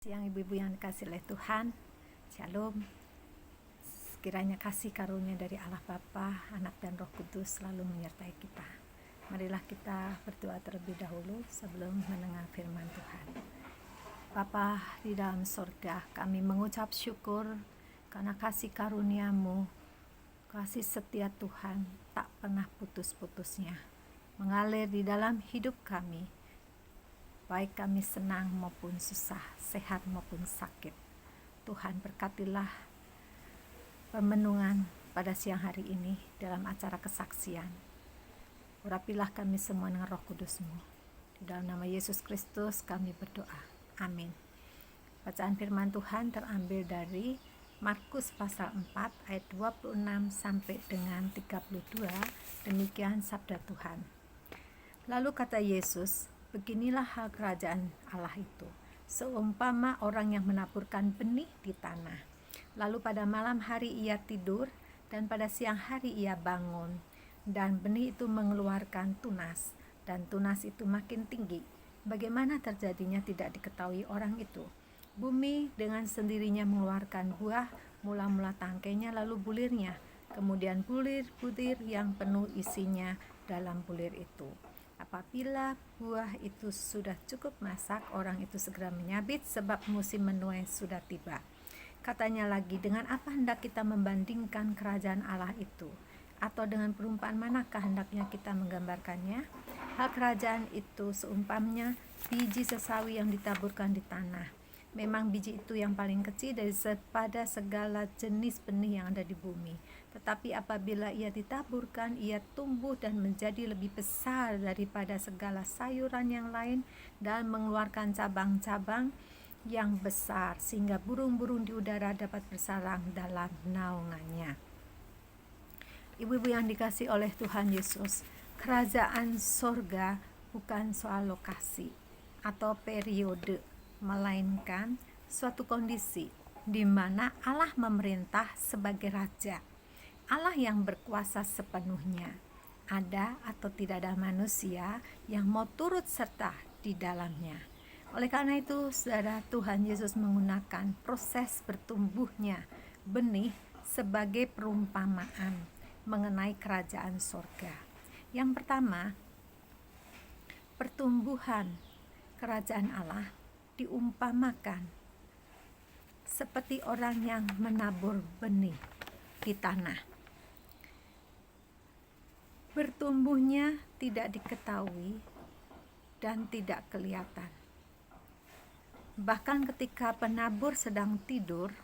Siang ibu-ibu yang dikasih oleh Tuhan, Shalom. Sekiranya kasih karunia dari Allah Bapa, Anak dan Roh Kudus selalu menyertai kita. Marilah kita berdoa terlebih dahulu sebelum mendengar firman Tuhan. Bapa di dalam sorga, kami mengucap syukur karena kasih karunia-Mu, kasih setia Tuhan tak pernah putus-putusnya mengalir di dalam hidup kami. Baik kami senang maupun susah, sehat maupun sakit. Tuhan berkatilah permenungan pada siang hari ini dalam acara kesaksian. Urapilah kami semua dengan Roh Kudus-Mu. Di dalam nama Yesus Kristus kami berdoa. Amin. Bacaan firman Tuhan terambil dari Markus pasal 4 ayat 26 sampai dengan 32. Demikian sabda Tuhan. Lalu kata Yesus, beginilah hal kerajaan Allah itu, seumpama orang yang menaburkan benih di tanah. Lalu pada malam hari ia tidur, dan pada siang hari ia bangun, dan benih itu mengeluarkan tunas, dan tunas itu makin tinggi. Bagaimana terjadinya tidak diketahui orang itu. Bumi dengan sendirinya mengeluarkan buah, mula-mula tangkainya lalu bulirnya, kemudian bulir-butir yang penuh isinya dalam bulir itu. Apabila buah itu sudah cukup masak, orang itu segera menyabit sebab musim menuai sudah tiba. Katanya lagi, dengan apa hendak kita membandingkan kerajaan Allah itu? Atau dengan perumpamaan manakah hendaknya kita menggambarkannya? Hal kerajaan itu seumpamanya biji sesawi yang ditaburkan di tanah. Memang biji itu yang paling kecil daripada segala jenis benih yang ada di bumi. Tetapi apabila ia ditaburkan, ia tumbuh dan menjadi lebih besar daripada segala sayuran yang lain dan mengeluarkan cabang-cabang yang besar, sehingga burung-burung di udara dapat bersarang dalam naungannya. Ibu-ibu yang dikasih oleh Tuhan Yesus, kerajaan sorga bukan soal lokasi atau periode, melainkan suatu kondisi di mana Allah memerintah sebagai raja. Allah yang berkuasa sepenuhnya. Ada atau tidak ada manusia yang mau turut serta di dalamnya. Oleh karena itu, saudara, Tuhan Yesus menggunakan proses bertumbuhnya benih sebagai perumpamaan mengenai kerajaan sorga. Yang pertama, pertumbuhan kerajaan Allah diumpamakan seperti orang yang menabur benih di tanah. Bertumbuhnya tidak diketahui dan tidak kelihatan. Bahkan ketika penabur sedang tidur,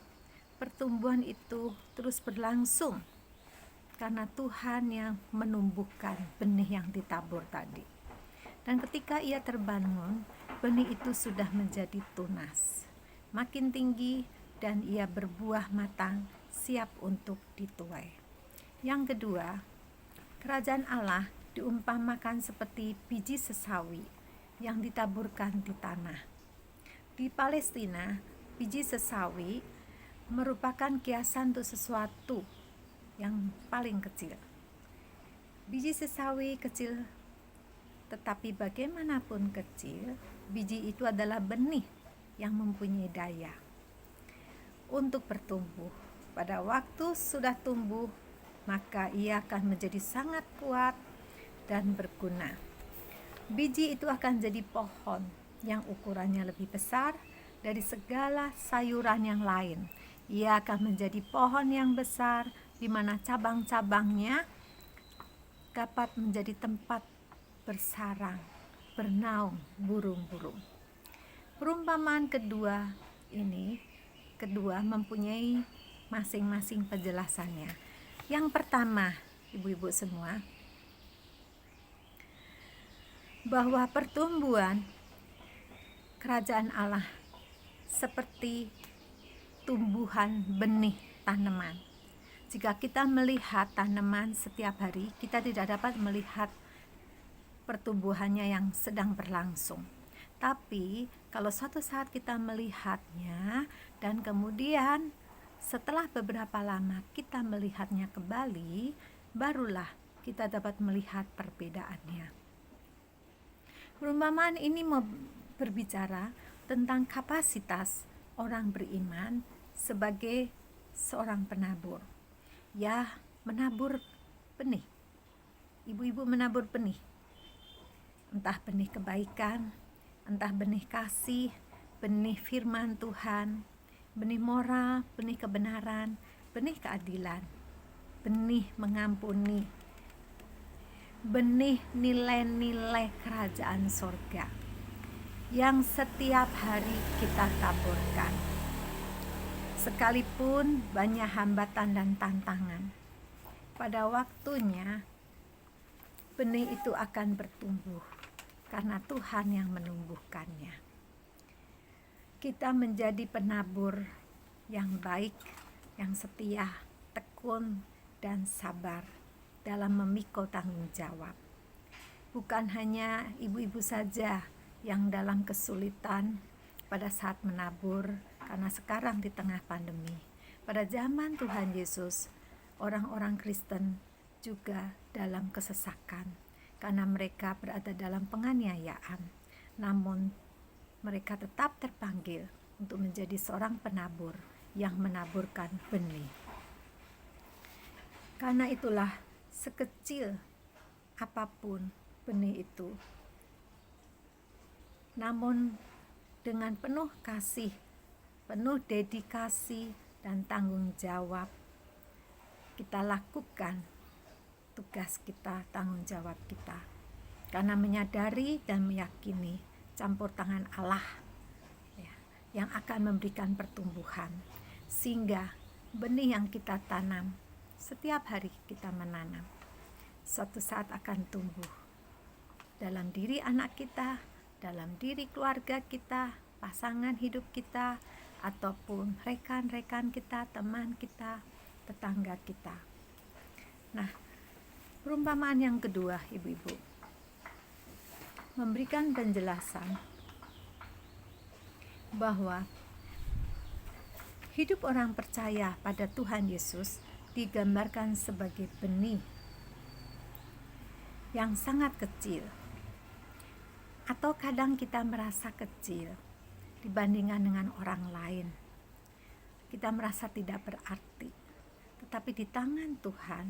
pertumbuhan itu terus berlangsung karena Tuhan yang menumbuhkan benih yang ditabur tadi. Dan ketika ia terbangun, benih itu sudah menjadi tunas, makin tinggi, dan ia berbuah matang, siap untuk dituai. Yang kedua, kerajaan Allah diumpamakan seperti biji sesawi yang ditaburkan di tanah. Di Palestina, biji sesawi merupakan kiasan untuk sesuatu yang paling kecil. Biji sesawi kecil, tetapi bagaimanapun kecil, biji itu adalah benih yang mempunyai daya untuk bertumbuh. Pada waktu sudah tumbuh, maka ia akan menjadi sangat kuat dan berguna. Biji itu akan jadi pohon yang ukurannya lebih besar dari segala sayuran yang lain. Ia akan menjadi pohon yang besar di mana cabang-cabangnya dapat menjadi tempat bersarang, bernaung burung-burung. Perumpamaan kedua mempunyai masing-masing penjelasannya. Yang pertama, ibu-ibu semua, bahwa pertumbuhan kerajaan Allah seperti tumbuhan benih tanaman. Jika kita melihat tanaman setiap hari, kita tidak dapat melihat pertumbuhannya yang sedang berlangsung. Tapi kalau suatu saat kita melihatnya dan kemudian setelah beberapa lama kita melihatnya kembali, barulah kita dapat melihat perbedaannya. Perumpamaan ini berbicara tentang kapasitas orang beriman sebagai seorang penabur. Ya, menabur benih. Ibu-ibu menabur benih. Entah benih kebaikan, entah benih kasih, benih firman Tuhan, benih moral, benih kebenaran, benih keadilan, benih mengampuni, benih nilai-nilai kerajaan sorga yang setiap hari kita taburkan. Sekalipun banyak hambatan dan tantangan, pada waktunya benih itu akan bertumbuh karena Tuhan yang menumbuhkannya. Kita menjadi penabur yang baik, yang setia, tekun, dan sabar dalam memikul tanggung jawab. Bukan hanya ibu-ibu saja yang dalam kesulitan pada saat menabur, karena sekarang di tengah pandemi. Pada zaman Tuhan Yesus, orang-orang Kristen juga dalam kesesakan karena mereka berada dalam penganiayaan. Namun mereka tetap terpanggil untuk menjadi seorang penabur yang menaburkan benih. Karena itulah, sekecil apapun benih itu, namun dengan penuh kasih, penuh dedikasi dan tanggung jawab, kita lakukan tugas kita, tanggung jawab kita, karena menyadari dan meyakini campur tangan Allah yang akan memberikan pertumbuhan, sehingga benih yang kita tanam, setiap hari kita menanam, suatu saat akan tumbuh dalam diri anak kita, dalam diri keluarga kita, pasangan hidup kita, ataupun rekan-rekan kita, teman kita, tetangga kita. Nah, perumpamaan yang kedua, ibu-ibu, memberikan penjelasan bahwa hidup orang percaya pada Tuhan Yesus digambarkan sebagai benih yang sangat kecil, atau kadang kita merasa kecil dibandingkan dengan orang lain. Kita merasa tidak berarti, tetapi di tangan Tuhan,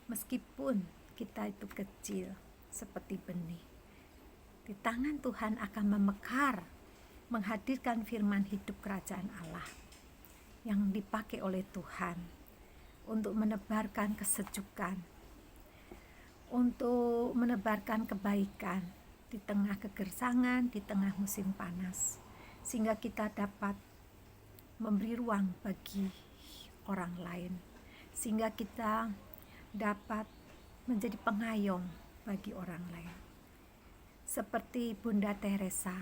meskipun kita itu kecil seperti benih, di tangan Tuhan akan memekar, menghadirkan firman hidup kerajaan Allah yang dipakai oleh Tuhan untuk menebarkan kesejukan, untuk menebarkan kebaikan di tengah kegersangan, di tengah musim panas, sehingga kita dapat memberi ruang bagi orang lain, sehingga kita dapat menjadi pengayom bagi orang lain. Seperti Bunda Teresa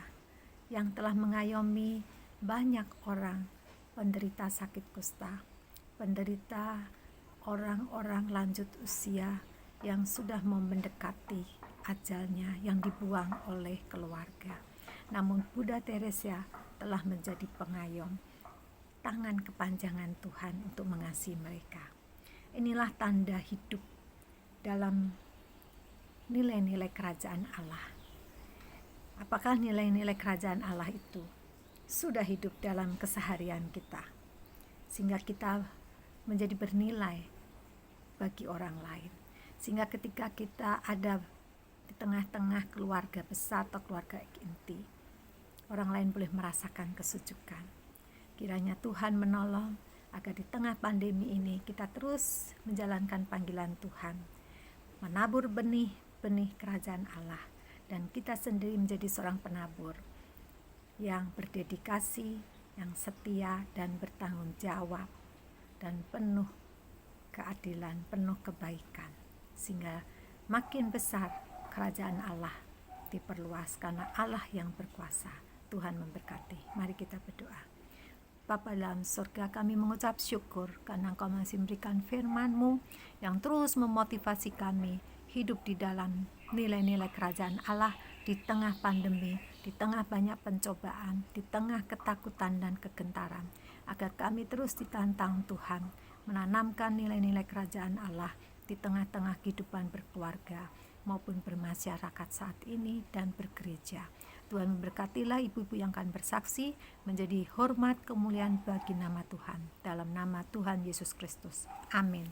yang telah mengayomi banyak orang penderita sakit kusta, penderita orang-orang lanjut usia yang sudah mau mendekati ajalnya, yang dibuang oleh keluarga. Namun Bunda Teresa telah menjadi pengayom, tangan kepanjangan Tuhan untuk mengasihi mereka. Inilah tanda hidup dalam nilai-nilai kerajaan Allah. Apakah nilai-nilai kerajaan Allah itu sudah hidup dalam keseharian kita, sehingga kita menjadi bernilai bagi orang lain, sehingga ketika kita ada di tengah-tengah keluarga besar atau keluarga inti, orang lain boleh merasakan kesejukan. Kiranya Tuhan menolong agar di tengah pandemi ini kita terus menjalankan panggilan Tuhan, menabur benih-benih kerajaan Allah, dan kita sendiri menjadi seorang penabur yang berdedikasi, yang setia dan bertanggung jawab, dan penuh keadilan, penuh kebaikan, sehingga makin besar kerajaan Allah diperluas karena Allah yang berkuasa. Tuhan memberkati. Mari kita berdoa. Bapa dalam surga, kami mengucap syukur karena Engkau masih memberikan firman-Mu yang terus memotivasi kami hidup di dalam nilai-nilai kerajaan Allah di tengah pandemi, di tengah banyak pencobaan, di tengah ketakutan dan kegentaran, agar kami terus ditantang Tuhan menanamkan nilai-nilai kerajaan Allah di tengah-tengah kehidupan berkeluarga maupun bermasyarakat saat ini dan bergereja. Tuhan memberkatilah ibu-ibu yang akan bersaksi menjadi hormat kemuliaan bagi nama Tuhan. Dalam nama Tuhan Yesus Kristus. Amin.